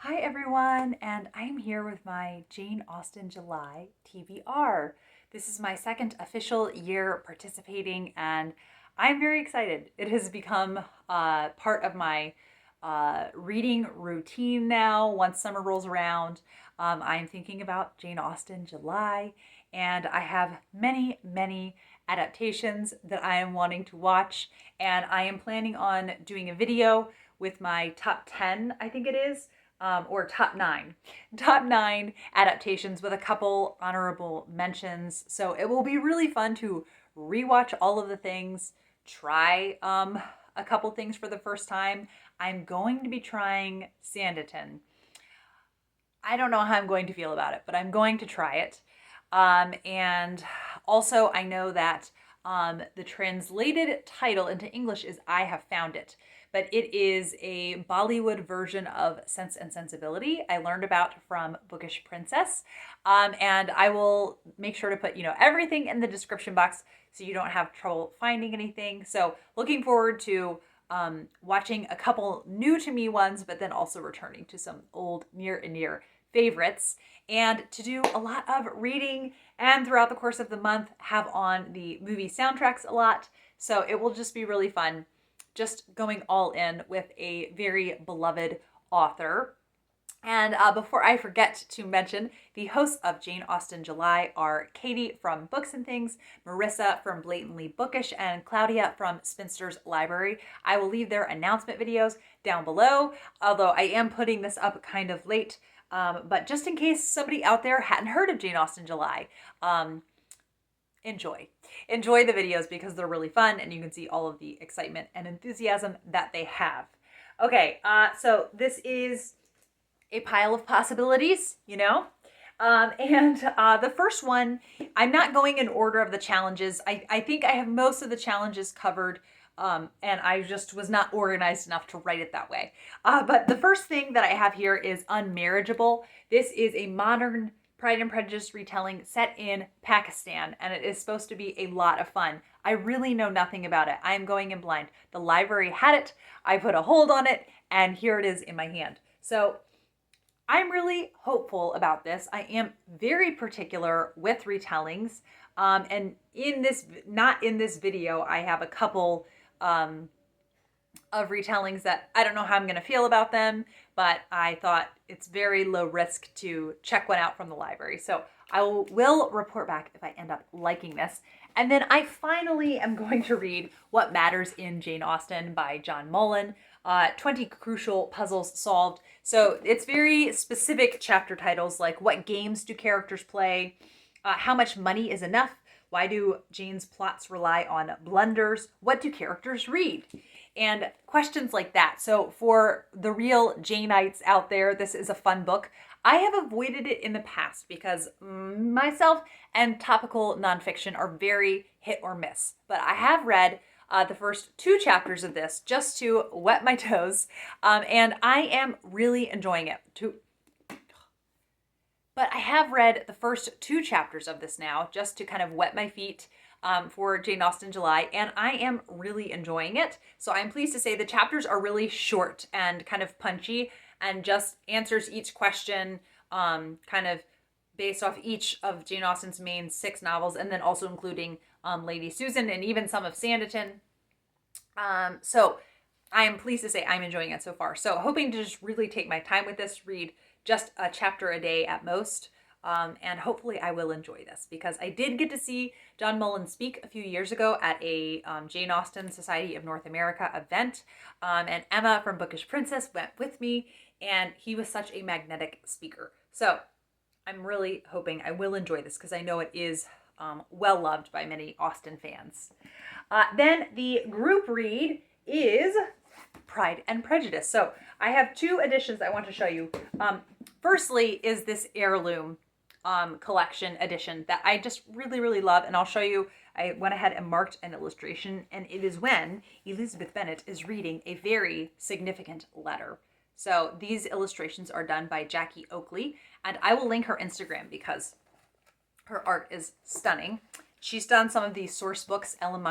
Hi everyone, and I'm here with my Jane Austen July TBR. This is my second official year participating, and I'm very excited. It has become part of my reading routine now. Once summer rolls around, I'm thinking about Jane Austen July, and I have many adaptations that I am wanting to watch, and I am planning on doing a video with my top 10, I think it is, or top nine adaptations with a couple honorable mentions. So it will be really fun to rewatch all of the things, try a couple things for the first time. I'm going to be trying Sanditon. I don't know how I'm going to feel about it, but I'm going to try it. And also, I know that the translated title into English is I Have Found It, but it is a Bollywood version of Sense and Sensibility I learned about from Bookish Princess. And I will make sure to put, everything in the description box so you don't have trouble finding anything. So looking forward to watching a couple new to me ones, but then also returning to some old near and near favorites, and to do a lot of reading and throughout the course of the month have on the movie soundtracks a lot. So it will just be really fun just going all in with a very beloved author. And before I forget to mention, the hosts of Jane Austen July are Katie from Books and Things, Marissa from Blatantly Bookish, and Claudia from Spinster's Library. I will leave their announcement videos down below, although I am putting this up kind of late. But just in case somebody out there hadn't heard of Jane Austen July, enjoy the videos because they're really fun and you can see all of the excitement and enthusiasm that they have. Okay, so this is a pile of possibilities, and the first one, I'm not going in order of the challenges. I think I have most of the challenges covered, and I just was not organized enough to write it that way. But the first thing that I have here is Unmarriageable. This is a modern Pride and Prejudice retelling set in Pakistan, and it is supposed to be a lot of fun. I really know nothing about it. I am going in blind. The library had it, I put a hold on it, and here it is in my hand. So I'm really hopeful about this. I am very particular with retellings. And not in this video, I have a couple of retellings that I don't know how I'm going to feel about them, but I thought it's very low risk to check one out from the library. So I will report back if I end up liking this. And then I finally am going to read What Matters in Jane Austen by John Mullan. 20 crucial puzzles solved. So it's very specific chapter titles like what games do characters play, how much money is enough, why do Jane's plots rely on blunders, what do characters read, and questions like that. So for the real Janeites out there, this is a fun book. I have avoided it in the past because myself and topical nonfiction are very hit or miss, but I have read the first 2 chapters of this just to wet my toes, and I am really enjoying it. But I have read the first 2 chapters of this now just to kind of wet my feet for Jane Austen July, and I am really enjoying it. So I'm pleased to say the chapters are really short and kind of punchy and just answers each question kind of based off each of Jane Austen's main 6 novels, and then also including Lady Susan and even some of Sanditon. So I am pleased to say I'm enjoying it so far. So hoping to just really take my time with this, read just a chapter a day at most. And hopefully I will enjoy this because I did get to see John Mullan speak a few years ago at a Jane Austen Society of North America event. And Emma from Bookish Princess went with me, and he was such a magnetic speaker. So I'm really hoping I will enjoy this because I know it is well loved by many Austen fans. Then the group read is Pride and Prejudice. So I have 2 editions I want to show you. Firstly is this heirloom collection edition that I just really love, and I'll show you. I went ahead and marked an illustration, and it is when Elizabeth Bennet is reading a very significant letter. So these illustrations are done by Jackie Oakley, and I will link her Instagram because her art is stunning. She's done some of these source books, L.M.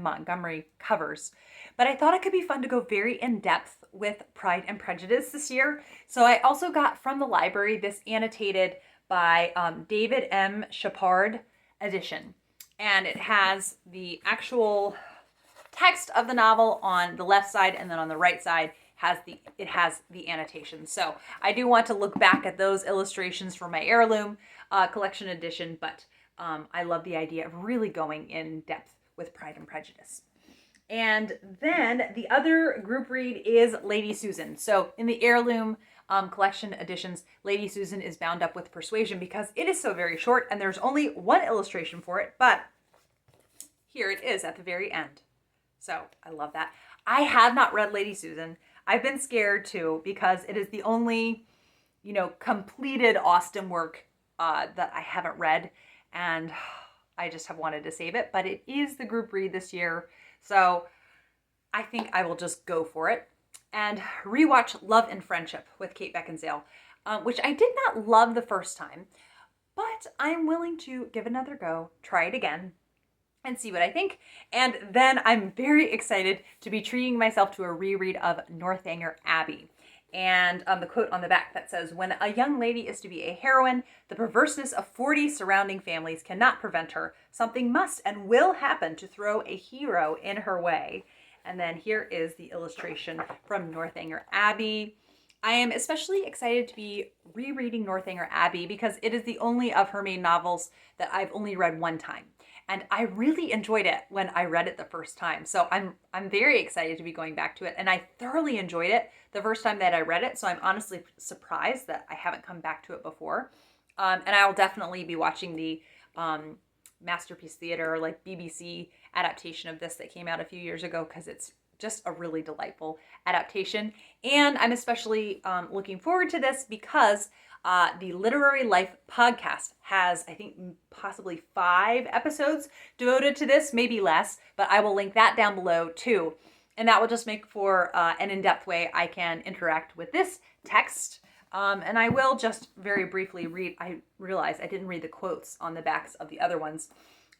Montgomery covers, but I thought it could be fun to go very in depth with Pride and Prejudice this year. So I also got from the library this annotated by David M. Shapard edition. And it has the actual text of the novel on the left side, and then on the right side it has the annotation. So I do want to look back at those illustrations for my heirloom collection edition, but I love the idea of really going in depth with Pride and Prejudice. And then the other group read is Lady Susan. So in the heirloom collection editions, Lady Susan is bound up with Persuasion because it is so very short and there's only one illustration for it, but here it is at the very end. So I love that. I have not read Lady Susan. I've been scared too because it is the only, completed Austen work that I haven't read, and I just have wanted to save it, but it is the group read this year. So I think I will just go for it and rewatch Love and Friendship with Kate Beckinsale, which I did not love the first time, but I'm willing to give another go, try it again, and see what I think. And then I'm very excited to be treating myself to a reread of Northanger Abbey. And the quote on the back that says, "When a young lady is to be a heroine, the perverseness of 40 surrounding families cannot prevent her. Something must and will happen to throw a hero in her way." And then here is the illustration from Northanger Abbey. I am especially excited to be rereading Northanger Abbey because it is the only of her main novels that I've only read one time. And I really enjoyed it when I read it the first time. So I'm very excited to be going back to it. And I thoroughly enjoyed it the first time that I read it. So I'm honestly surprised that I haven't come back to it before. And I will definitely be watching the Masterpiece Theater, like BBC adaptation of this that came out a few years ago, because it's just a really delightful adaptation. And I'm especially looking forward to this because the Literary Life podcast has, I think, possibly 5 episodes devoted to this, maybe less, but I will link that down below too. And that will just make for an in-depth way I can interact with this text. And I will just very briefly read, I realize I didn't read the quotes on the backs of the other ones.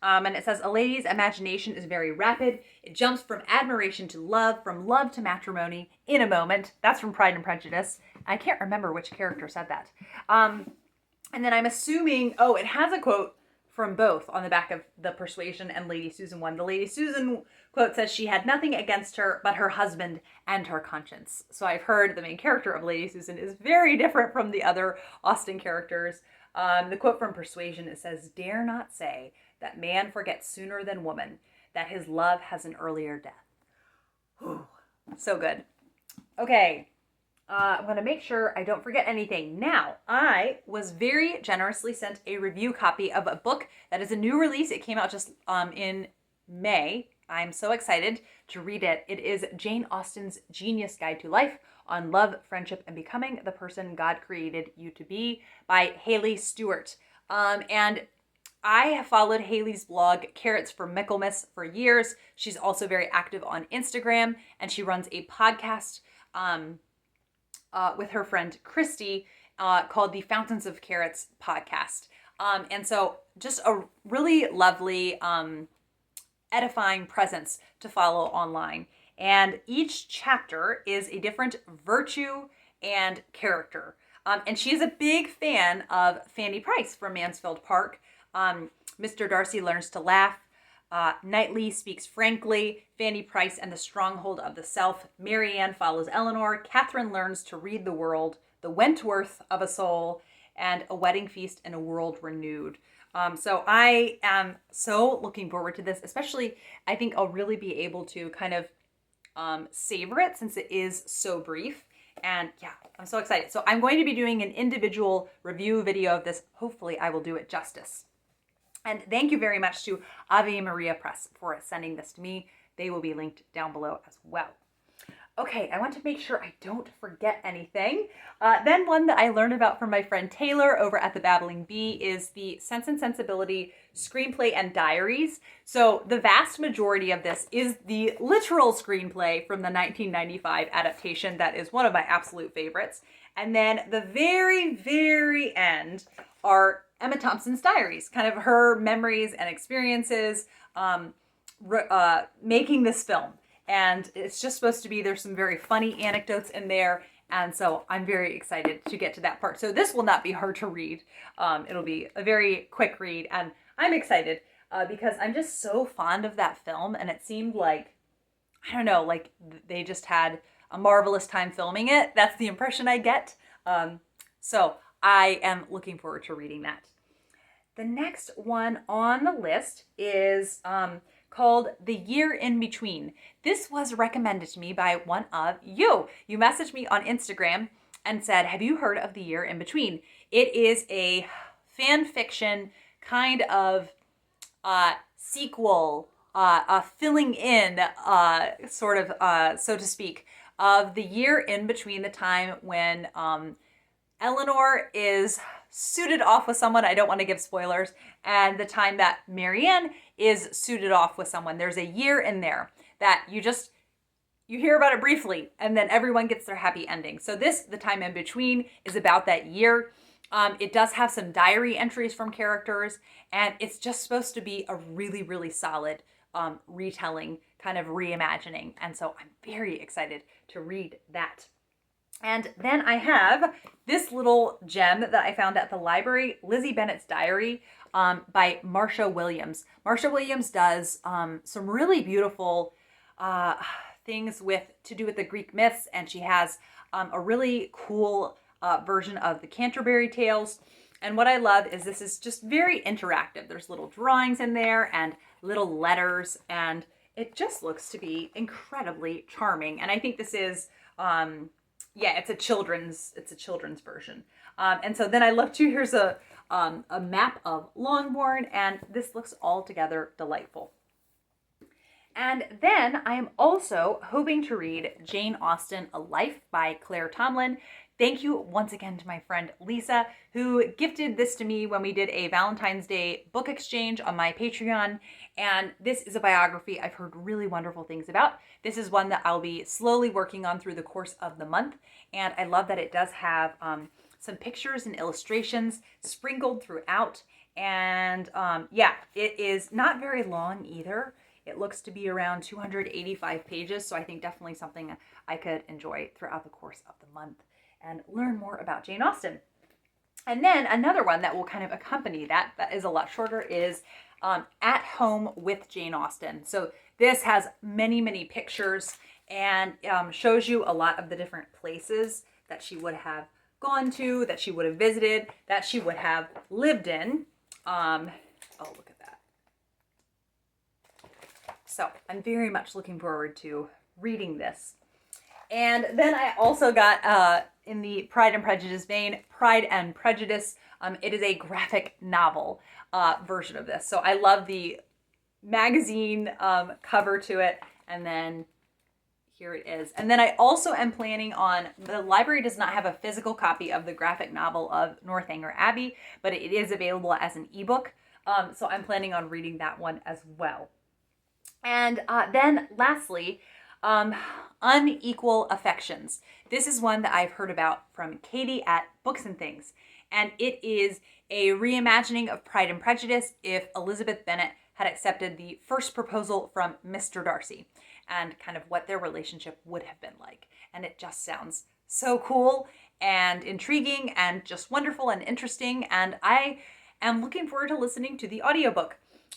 And it says, "A lady's imagination is very rapid. It jumps from admiration to love, from love to matrimony in a moment." That's from Pride and Prejudice. I can't remember which character said that. And then I'm assuming, it has a quote from both on the back of the Persuasion and Lady Susan one. The Lady Susan quote says she had nothing against her but her husband and her conscience. So I've heard the main character of Lady Susan is very different from the other Austen characters. The quote from Persuasion, it says, "Dare not say that man forgets sooner than woman, that his love has an earlier death." Whew. So good. Okay. I'm going to make sure I don't forget anything. Now, I was very generously sent a review copy of a book that is a new release. It came out just in May. I'm so excited to read it. It is Jane Austen's Genius Guide to Life on Love, Friendship, and Becoming the Person God Created You to Be by Haley Stewart. And I have followed Haley's blog, Carrots for Michaelmas, for years. She's also very active on Instagram, and she runs a podcast with her friend Christy called the Fountains of Carrots podcast. And so just a really lovely, edifying presence to follow online. And each chapter is a different virtue and character. And she is a big fan of Fanny Price from Mansfield Park. Mr. Darcy Learns to Laugh. Knightley Speaks Frankly, Fanny Price and the Stronghold of the Self, Marianne Follows Eleanor, Catherine Learns to Read the World, The Wentworth of a Soul, and A Wedding Feast in a World Renewed. So I am so looking forward to this, especially I think I'll really be able to kind of savor it since it is so brief. And yeah, I'm so excited. So I'm going to be doing an individual review video of this. Hopefully I will do it justice. And thank you very much to Ave Maria Press for sending this to me. They will be linked down below as well. Okay, I want to make sure I don't forget anything. Then one that I learned about from my friend Taylor over at the Babbling Bee is the Sense and Sensibility Screenplay and Diaries. So the vast majority of this is the literal screenplay from the 1995 adaptation that is one of my absolute favorites. And then the very, very end are Emma Thompson's diaries, kind of her memories and experiences making this film. And it's just supposed to be, there's some very funny anecdotes in there. And so I'm very excited to get to that part. So this will not be hard to read. It'll be a very quick read. And I'm excited because I'm just so fond of that film. And it seemed like, I don't know, like they just had a marvelous time filming it. That's the impression I get. So I am looking forward to reading that. The next one on the list is called The Year in Between. This was recommended to me by one of you. You messaged me on Instagram and said, have you heard of The Year in Between? It is a fan fiction kind of sequel, filling in, sort of, so to speak, of the year in between the time when Eleanor is suited off with someone, I don't want to give spoilers, and the time that Marianne is suited off with someone. There's a year in there that you hear about it briefly, and then everyone gets their happy ending. So this, the time in between, is about that year. It does have some diary entries from characters, and it's just supposed to be a really, really solid retelling, kind of reimagining. And so I'm very excited to read that. And then I have this little gem that I found at the library, Lizzie Bennett's Diary, by Marcia Williams. Marcia Williams does some really beautiful things to do with the Greek myths, and she has a really cool version of the Canterbury Tales. And what I love is this is just very interactive. There's little drawings in there and little letters, and it just looks to be incredibly charming. And I think this is yeah, it's a children's version. And so then I love too, here's a map of Longbourn, and this looks altogether delightful. And then I am also hoping to read Jane Austen, A Life by Claire Tomalin. Thank you once again to my friend Lisa, who gifted this to me when we did a Valentine's Day book exchange on my Patreon. And this is a biography I've heard really wonderful things about. This is one that I'll be slowly working on through the course of the month. And I love that it does have some pictures and illustrations sprinkled throughout. And yeah, it is not very long either. It looks to be around 285 pages. So I think definitely something I could enjoy throughout the course of the month and learn more about Jane Austen. And then another one that will kind of accompany that is a lot shorter, is At Home with Jane Austen. So this has many, many pictures and shows you a lot of the different places that she would have gone to, that she would have visited, that she would have lived in. Oh, look at that. So I'm very much looking forward to reading this. And then I also got, in the Pride and Prejudice vein, Pride and Prejudice. It is a graphic novel version of this. So I love the magazine cover to it. And then here it is. And then I also am planning on, the library does not have a physical copy of the graphic novel of Northanger Abbey, but it is available as an ebook. So I'm planning on reading that one as well. And then lastly, Unequal Affections. This is one that I've heard about from Katie at Books and Things. And it is a reimagining of Pride and Prejudice if Elizabeth Bennet had accepted the first proposal from Mr. Darcy, and kind of what their relationship would have been like. And it just sounds so cool and intriguing and just wonderful and interesting. And I am looking forward to listening to the audiobook.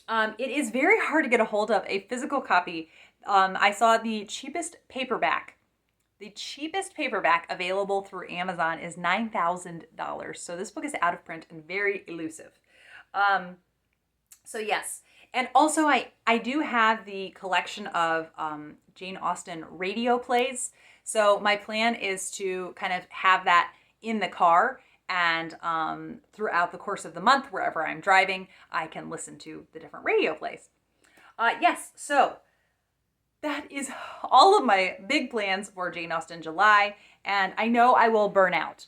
It is very hard to get a hold of a physical copy. I saw the cheapest paperback. The cheapest paperback available through Amazon is $9,000. So this book is out of print and very elusive. So yes. And also I do have the collection of Jane Austen radio plays. So my plan is to kind of have that in the car, and throughout the course of the month, wherever I'm driving, I can listen to the different radio plays. Yes, so that is all of my big plans for Jane Austen July. And I know I will burn out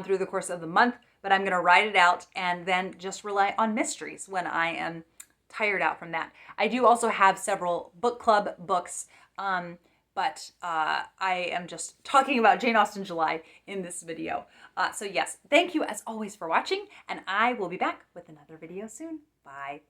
through the course of the month, but I'm going to ride it out and then just rely on mysteries when I am tired out from that. I do also have several book club books, but I am just talking about Jane Austen July in this video. So yes, thank you as always for watching, and I will be back with another video soon. Bye.